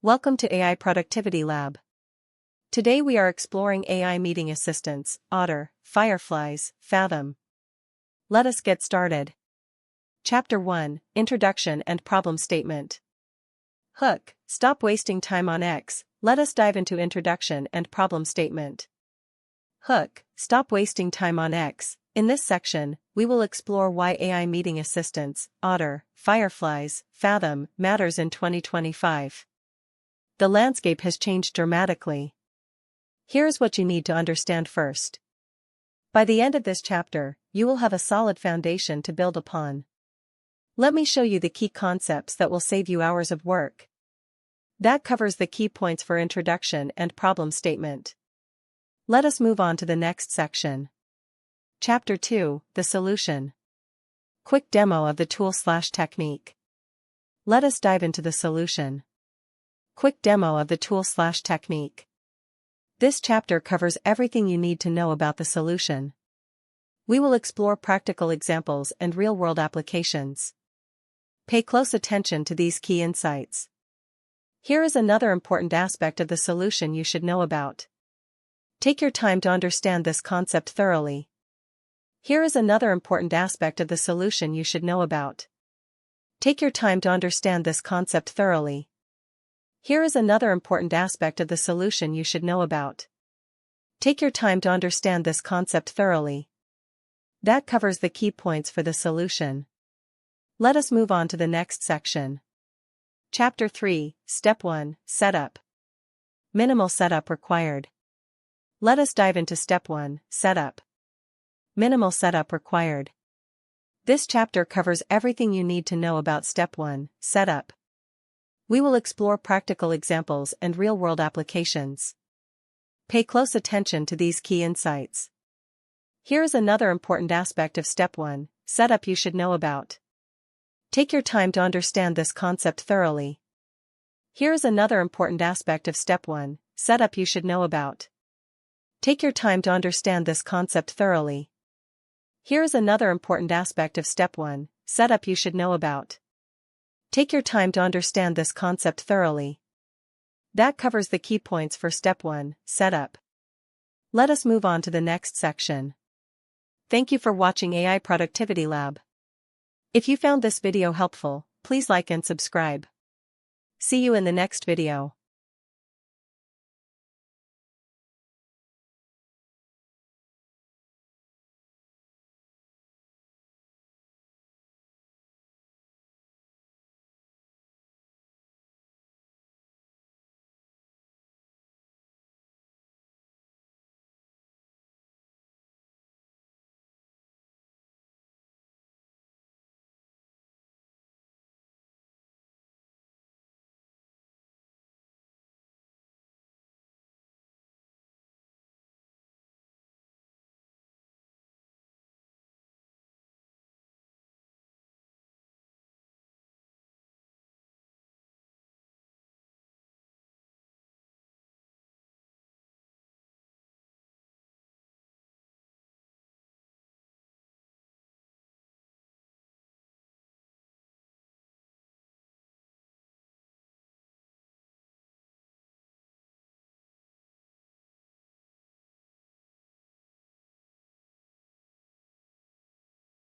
Welcome to AI Productivity Lab. Today we are exploring AI meeting assistants, Otter, Fireflies, Fathom. Let us get started. Chapter 1, Introduction and Problem Statement. Hook, stop wasting time on X. Let us dive into Introduction and Problem Statement. Hook, stop wasting time on X. In this section, we will explore why AI meeting assistants, Otter, Fireflies, Fathom, matters in 2025. The landscape has changed dramatically. Here's what you need to understand first. By the end of this chapter, you will have a solid foundation to build upon. Let me show you the key concepts that will save you hours of work. That covers the key points for introduction and problem statement. Let us move on to the next section. Chapter 2, The Solution. Quick demo of the tool/technique. Let us dive into the solution. Quick demo of the tool/technique. This chapter covers everything you need to know about the solution. We will explore practical examples and real-world applications. Pay close attention to these key insights. Here is another important aspect of the solution you should know about. Take your time to understand this concept thoroughly. Here is another important aspect of the solution you should know about. Take your time to understand this concept thoroughly. Here is another important aspect of the solution you should know about. Take your time to understand this concept thoroughly. That covers the key points for the solution. Let us move on to the next section. Chapter 3, Step 1, Setup. Minimal setup required. Let us dive into Step 1, Setup. Minimal setup required. This chapter covers everything you need to know about Step 1, Setup. We will explore practical examples and real-world applications. Pay close attention to these key insights. Here is another important aspect of Step 1, Setup you should know about. Take your time to understand this concept thoroughly. Here is another important aspect of Step 1, Setup you should know about. Take your time to understand this concept thoroughly. Here is another important aspect of Step 1, Setup you should know about. Take your time to understand this concept thoroughly. That covers the key points for Step 1, Setup. Let us move on to the next section. Thank you for watching AI Productivity Lab. If you found this video helpful, please like and subscribe. See you in the next video.